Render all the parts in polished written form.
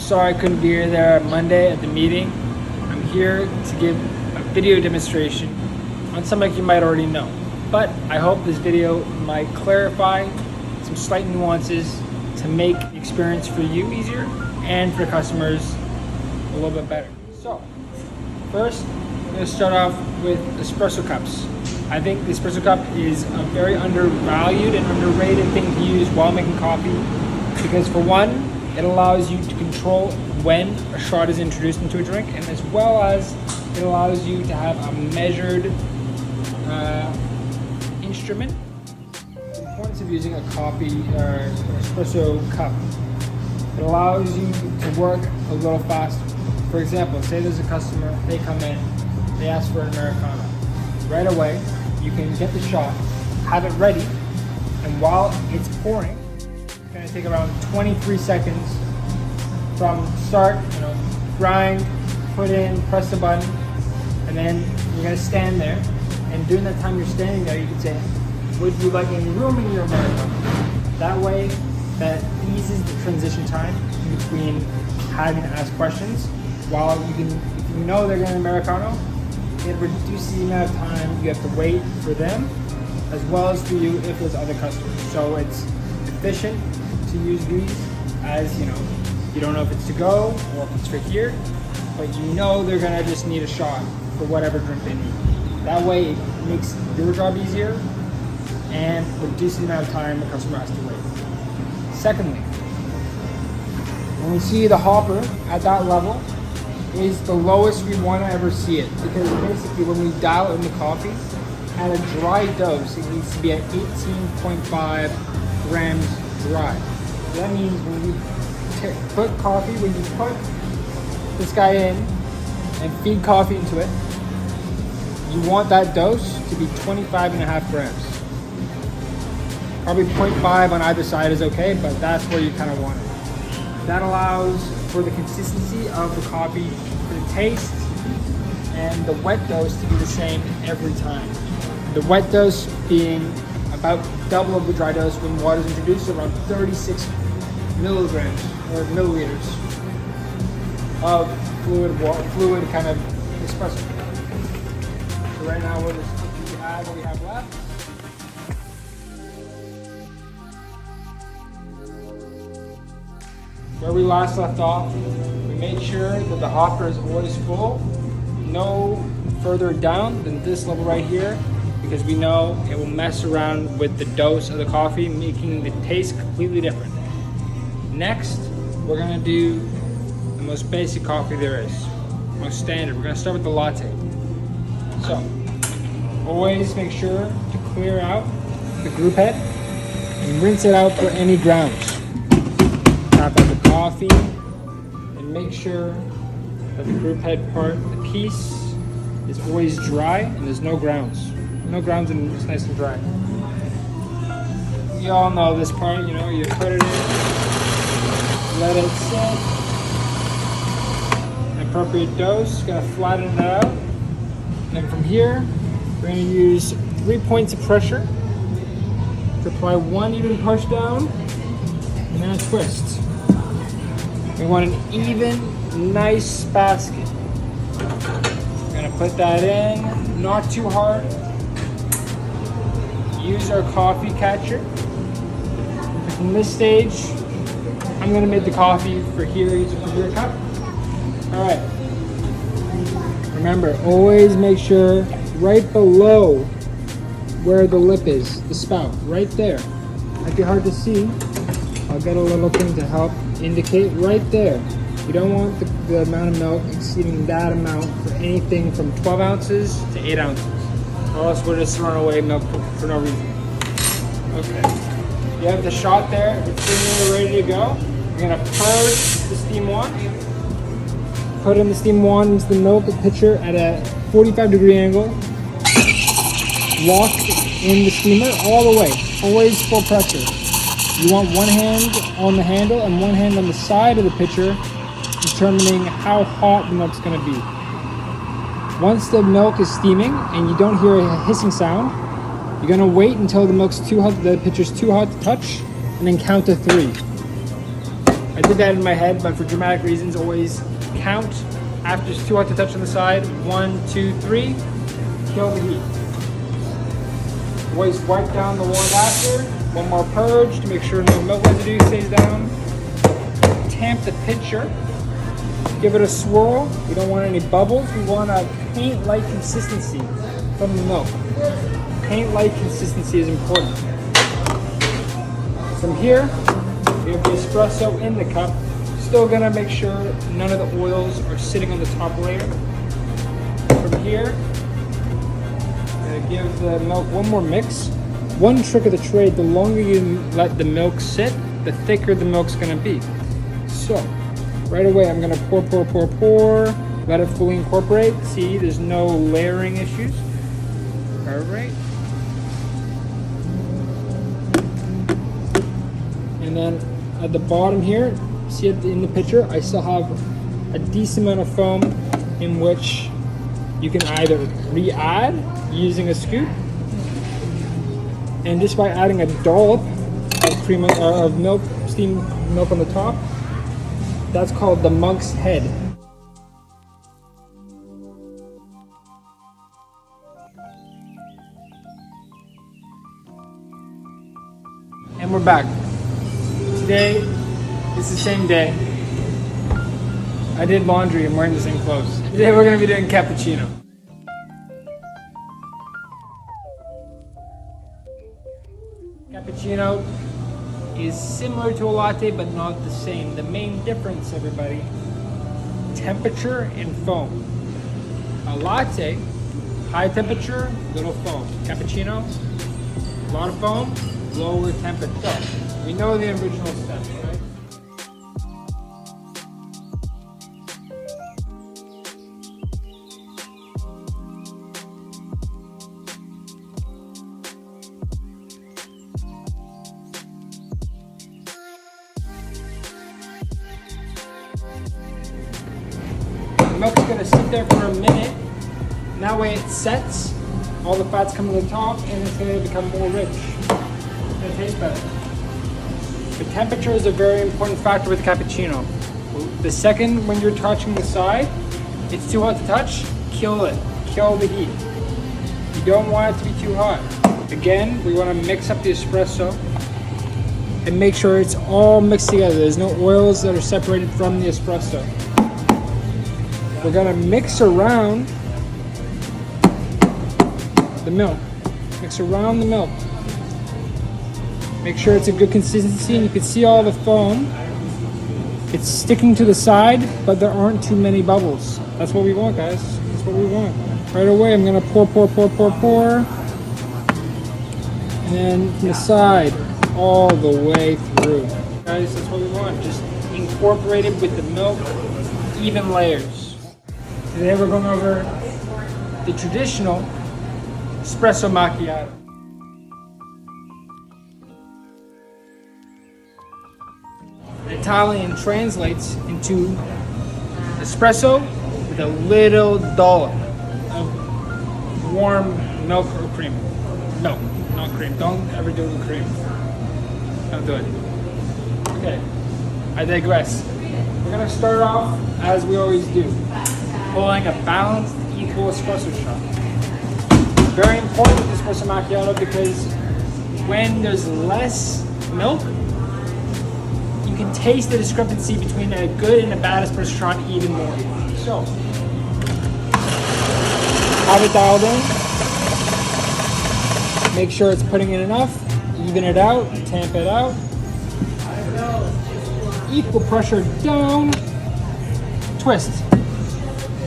sorry I couldn't be there Monday at the meeting. I'm here to give a video demonstration on something you might already know. But I hope this video might clarify some slight nuances to make the experience for you easier and for customers a little bit better. So, first, I'm going to start off with espresso cups. I think the espresso cup is a very undervalued and underrated thing to use while making coffee because for one, it allows you to control when a shot is introduced into a drink, and as well as it allows you to have a measured instrument. The importance of using a coffee or espresso cup. It allows you to work a little faster. For example, say there's a customer, they come in, they ask for an Americano. Right away, you can get the shot, have it ready, and while it's pouring, it's gonna take around 23 seconds from start, grind, put in, press the button, and then you're gonna stand there. And during that time you're standing there, you can say, would you like any room in your Americano? That way, that eases the transition time between having to ask questions. While you can, if you know they're getting an Americano, it reduces the amount of time you have to wait for them, as well as for you if there's other customers. So it's efficient to use these as, you don't know if it's to go or if it's for here, but you know they're gonna just need a shot for whatever drink they need. That way it makes your job easier and reduces the amount of time the customer has to wait. Secondly, when we see the hopper at that level, is the lowest we want to ever see it, because basically when we dial in the coffee at a dry dose, it needs to be at 18.5 grams dry. So that means when you put coffee, when you put this guy in and feed coffee into it, you want that dose to be 25.5 grams. Probably 0.5 on either side is okay, but that's where you kind of want it. That allows for the consistency of the coffee, for the taste, and the wet dose to be the same every time. The wet dose being about double of the dry dose when water is introduced, around 36 milligrams or milliliters of fluid kind of espresso. So right now we'll just add what we have left. Where we last left off, we made sure that the hopper is always full, no further down than this level right here, because we know it will mess around with the dose of the coffee, making the taste completely different. Next, we're gonna do the most basic coffee there is, most standard. We're gonna start with the latte. So, always make sure to clear out the group head and rinse it out for any grounds. Tap out the coffee and make sure that the group head part, the piece, is always dry and there's no grounds. No grounds and it's nice and dry. You all know this part, you put it in, let it sit. An appropriate dose, gonna flatten it out. And then from here, we're gonna use 3 points of pressure to apply one even push down and then a twist. We want an even, nice basket. We're gonna put that in, not too hard. Use our coffee catcher. From this stage, I'm gonna make the coffee for here using your cup. All right. Remember, always make sure right below where the lip is, the spout, right there. Might be hard to see. I'll get a little thing to help indicate right there. You don't want the amount of milk exceeding that amount for anything from 12 ounces to 8 ounces. Or else we're just throwing away milk for no reason. Okay. You have the shot there. It's ready to go. We're gonna purge the steam wand. Put in the steam wand into the milk pitcher at a 45-degree angle. Lock in the steamer all the way. Always full pressure. You want one hand on the handle and one hand on the side of the pitcher, determining how hot the milk's going to be. Once the milk is steaming and you don't hear a hissing sound, you're going to wait until the milk's too hot, the pitcher's too hot to touch, and then count to 3. At put that in my head, but for dramatic reasons, always count after it's too hot to touch on the side. 1, 2, 3. Kill the heat. Always wipe down the warm after. One more purge to make sure no milk residue stays down. Tamp the pitcher. Give it a swirl. We don't want any bubbles. We want a paint-like consistency from the milk. Paint-like consistency is important. From here, we have the espresso in the cup. Still gonna make sure none of the oils are sitting on the top layer. From here, I'm gonna give the milk one more mix. One trick of the trade, the longer you let the milk sit, the thicker the milk's gonna be. So, right away I'm gonna pour, let it fully incorporate. See, there's no layering issues. All right. And then at the bottom here, see it in the picture, I still have a decent amount of foam in which you can either re-add using a scoop, and just by adding a dollop of cream of milk, steamed milk on the top, that's called the monk's head. And we're back. Today is the same day. I did laundry, I'm wearing the same clothes. Today we're gonna be doing cappuccino. Cappuccino is similar to a latte, but not the same. The main difference, everybody, temperature and foam. A latte, high temperature, little foam. Cappuccino, a lot of foam, lower temperature. We know the original steps, right? The milk's gonna sit there for a minute, and that way it sets, all the fats come to the top, and it's gonna become more rich. It's gonna taste better. The temperature is a very important factor with cappuccino. The second when you're touching the side, it's too hot to touch, kill it. Kill the heat. You don't want it to be too hot. Again, we want to mix up the espresso and make sure it's all mixed together. There's no oils that are separated from the espresso. We're gonna mix around the milk. Mix around the milk. Make sure it's a good consistency, and you can see all the foam. It's sticking to the side, but there aren't too many bubbles. That's what we want, guys. That's what we want. Right away, I'm gonna pour. And then from the side, all the way through. Guys, that's what we want. Just incorporate it with the milk, even layers. Today we're going over the traditional espresso macchiato. Italian translates into espresso with a little dollop of warm milk or cream. No, not cream. Don't ever do it with cream. Don't do it. Okay, I digress. We're gonna start off as we always do, pulling a balanced, equal espresso shot. Very important with espresso macchiato because when there's less milk, you can taste the discrepancy between a good and a bad espresso shot even more. So, have it dialed in. Make sure it's putting in enough. Even it out. Tamp it out. Equal pressure down. Twist.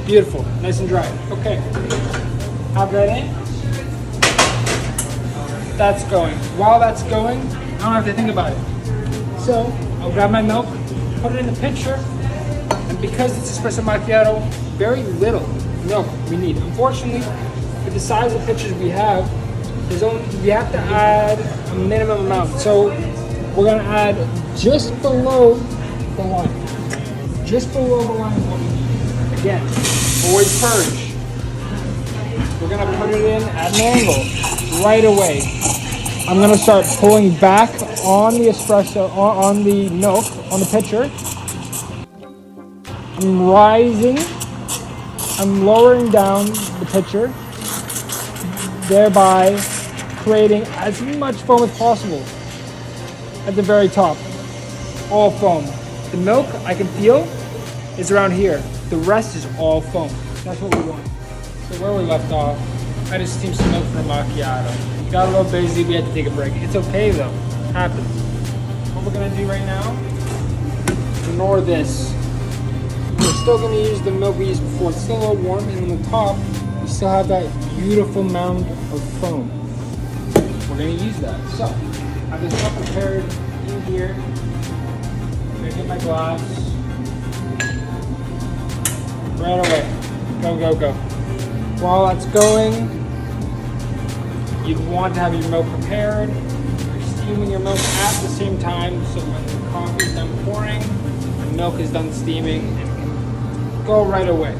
Beautiful. Nice and dry. Okay. Have that in. That's going. While that's going, I don't have to think about it. So, I'll grab my milk, put it in the pitcher, and because it's espresso macchiato, very little milk we need. Unfortunately, with the size of pitchers we have, we have to add a minimum amount. So we're gonna add just below the line. Just below the line is what we need. Again, always purge. We're gonna put it in at an angle right away. I'm gonna start pulling back on the espresso, on the milk, on the pitcher. I'm rising, I'm lowering down the pitcher, thereby creating as much foam as possible at the very top. All foam. The milk I can feel is around here. The rest is all foam. That's what we want. So where we left off, I just steamed some milk for a macchiato. Got a little busy, we had to take a break. It's okay though, it happens. What we're gonna do right now, ignore this. We're still gonna use the milk we used before. It's still a little warm, and on the top, we still have that beautiful mound of foam. We're gonna use that. So, I have this cup prepared in here. I'm gonna get my glass. Right away. Go, go, go. While that's going, you'd want to have your milk prepared. You're steaming your milk at the same time, so when the coffee is done pouring, the milk is done steaming, and can go right away.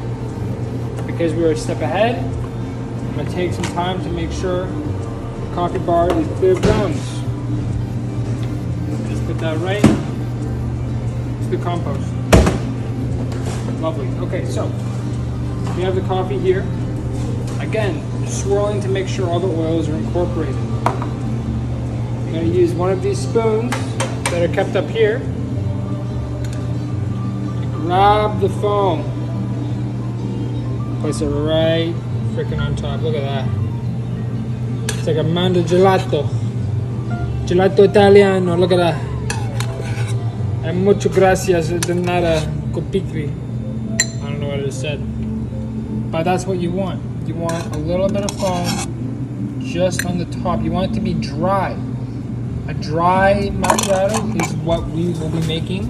Because we're a step ahead, I'm going to take some time to make sure the coffee bar is clear of grounds. Just put that right to the compost. Lovely. Okay, so we have the coffee here. Again, swirling to make sure all the oils are incorporated. I'm going to use one of these spoons that are kept up here to grab the foam. Place it right freaking on top. Look at that. It's like a mando gelato. Gelato Italiano. Look at that. And mucho gracias de nada copicri. I don't know what it said. But that's what you want. You want a little bit of foam just on the top. You want it to be dry. A dry macchiato is what we will be making,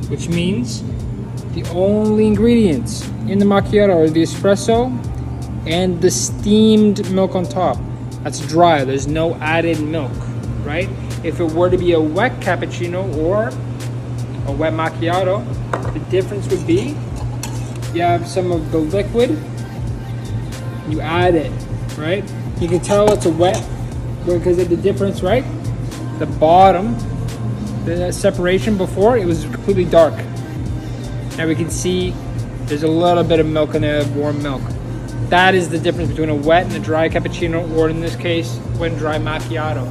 which means the only ingredients in the macchiato are the espresso and the steamed milk on top. That's dry. There's no added milk, right? If it were to be a wet cappuccino or a wet macchiato, the difference would be you have some of the liquid, you add it, right? You can tell it's a wet because of the difference, right? The bottom, the separation before, it was completely dark. Now we can see there's a little bit of milk in there, warm milk. That is the difference between a wet and a dry cappuccino, or in this case, wet and dry macchiato.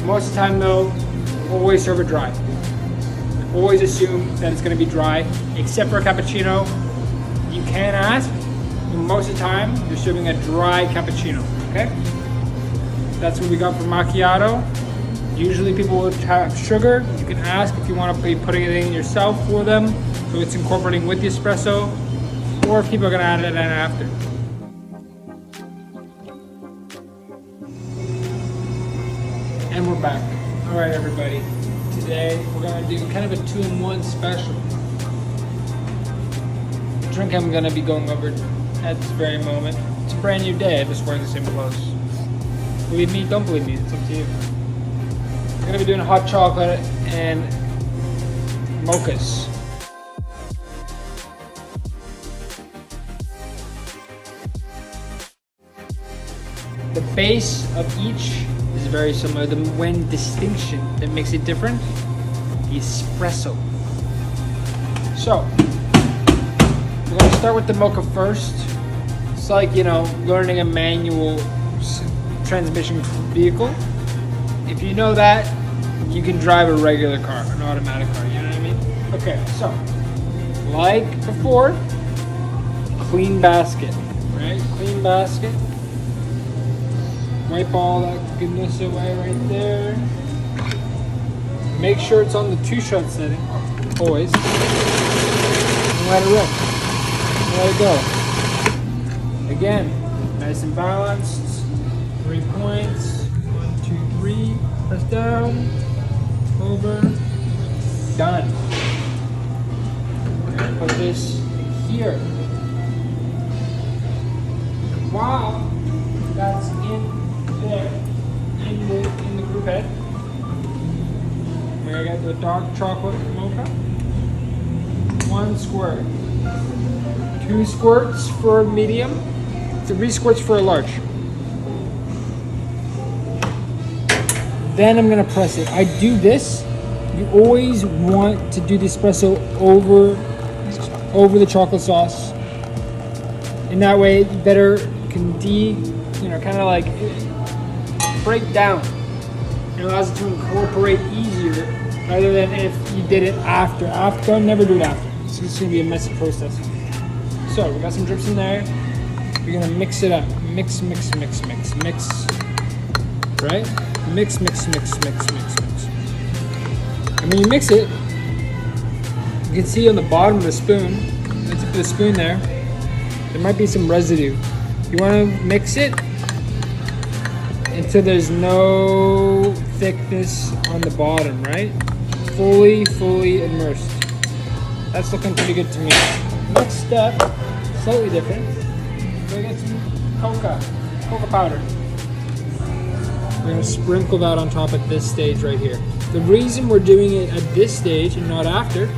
Most of the time though, always serve it dry. Always assume that it's gonna be dry, except for a cappuccino. You can ask, but most of the time, you're serving a dry cappuccino, okay? That's what we got for macchiato. Usually people will have sugar. You can ask if you want to be putting it in yourself for them, so it's incorporating with the espresso, or if people are gonna add it in after. And we're back. All right, everybody. Today, we're gonna do kind of a 2-in-1 special. The drink I'm gonna be going over at this very moment. It's a brand new day. I'm just wearing the same clothes. Believe me, don't believe me. It's up to you. I'm gonna be doing hot chocolate and mochas. The base of each is very similar. The one distinction that makes it different, the espresso. So, we're gonna start with the mocha first. It's like, you know, learning a manual transmission vehicle. If you know that, you can drive a regular car, an automatic car, you know what I mean? Okay, so, like before, clean basket, right? Clean basket. Wipe all that goodness away right there. Make sure it's on the 2-shot setting, always. And let it rip. Let it go. Again, nice and balanced. 3 points. 1, 2, 3. Press down. Over. Done. We're gonna put this here. And while that's in there, in the group head, we're gonna get the dark chocolate mocha. 1 squirt. 2 squirts for medium. 3 squirts for a large. Then I'm gonna press it. I do this. You always want to do the espresso over the chocolate sauce. In that way, it better can kind of like break down. It allows it to incorporate easier rather than if you did it after. Don't never do it after. It's just gonna be a messy process. So we got some drips in there. We're gonna mix it up. Mix. Right? Mix. And when you mix it, you can see on the bottom of the spoon, let's put the spoon there might be some residue. You wanna mix it until there's no thickness on the bottom, right? Fully immersed. That's looking pretty good to me. Next step, slightly different. We're gonna get some coca powder. We're gonna sprinkle that on top at this stage right here. The reason we're doing it at this stage and not after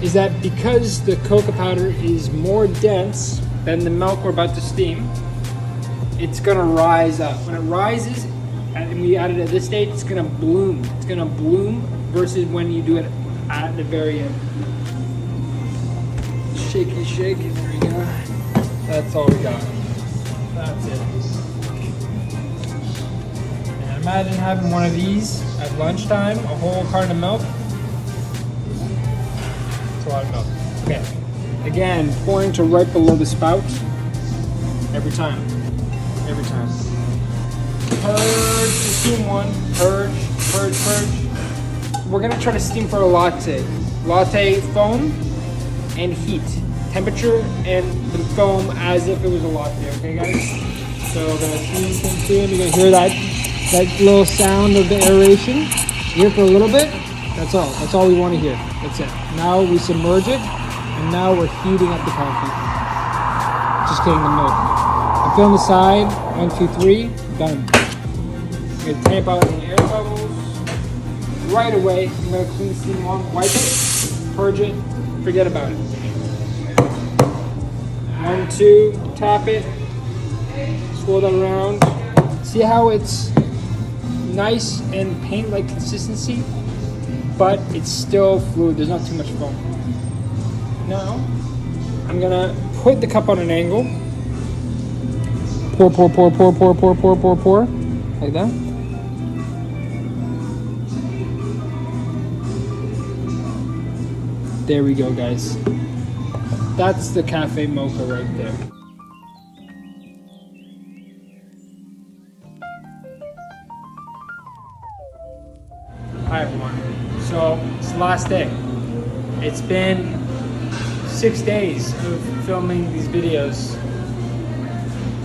is that because the cocoa powder is more dense than the milk we're about to steam, it's gonna rise up. When it rises, and we add it at this stage, it's gonna bloom. It's gonna bloom versus when you do it at the very end. Shaky, there we go. That's all we got. That's it. And imagine having one of these at lunchtime, a whole carton of milk. A lot of milk. Okay. Again, pouring to right below the spout. Every time. Purge the steam one. Purge. We're gonna try to steam for a latte. Latte foam and heat. Temperature and the foam as if it was a latte. Okay, guys? So we're gonna steam. You're gonna hear that little sound of the aeration. Here for a little bit. That's all we want to hear. That's it. Now we submerge it, and now we're heating up the coffee. Just getting the milk. I fill on the side, 1, 2, 3, done. I'm gonna tamp out any air bubbles. Right away, I'm gonna clean the steam off, wipe it, purge it, forget about it. 1, 2, tap it, swirl that around. See how it's nice and paint-like consistency? But it's still fluid, there's not too much foam. Now, I'm gonna put the cup on an angle. Pour, like that. There we go, guys. That's the cafe mocha right there. Hi everyone. So it's the last day. It's been 6 days of filming these videos.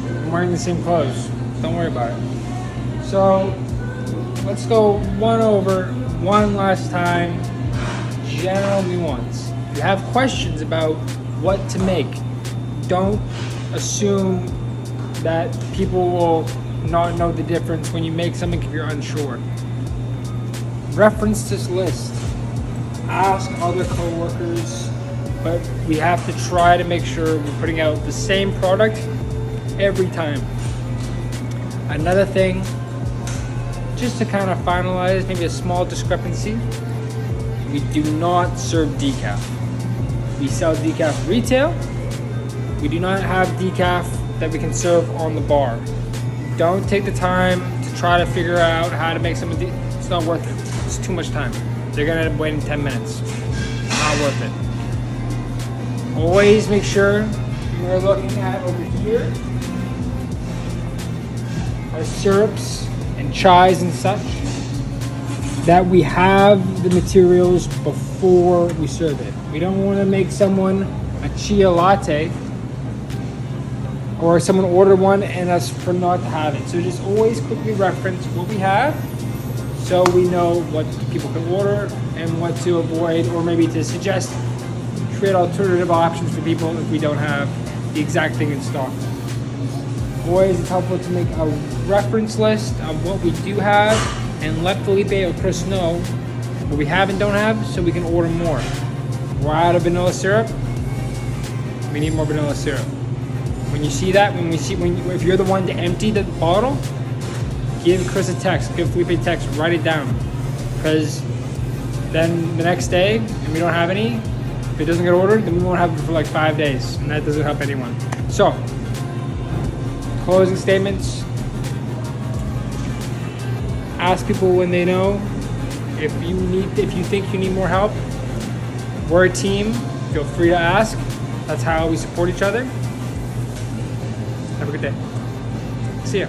I'm wearing the same clothes. Don't worry about it. So let's go one last time. General nuance. If you have questions about what to make, don't assume that people will not know the difference when you make something if you're unsure. Reference this list. Ask other coworkers, but we have to try to make sure we're putting out the same product every time. Another thing, just to kind of finalize maybe a small discrepancy, we do not serve decaf. We sell decaf retail. We do not have decaf that we can serve on the bar. Don't take the time to try to figure out how to make something. It's not worth it. It's too much time. They're gonna end up waiting 10 minutes. Not worth it. Always make sure we're looking at over here our syrups and chais and such, that we have the materials before we serve it. We don't want to make someone a chia latte or someone order one and us for not to have it. So just always quickly reference what we have so we know what people can order and what to avoid, or maybe to suggest, create alternative options for people if we don't have the exact thing in stock. Always it's helpful to make a reference list of what we do have and let Felipe or Chris know what we have and don't have so we can order more. We're out of vanilla syrup. We need more vanilla syrup. When you see that, if you're the one to empty the bottle, give Chris a text, give Felipe a text, write it down. Because then the next day, and we don't have any, if it doesn't get ordered, then we won't have it for like 5 days, and that doesn't help anyone. So, closing statements. Ask people when they know. If you think you need more help, we're a team. Feel free to ask. That's how we support each other. Have a good day. See ya.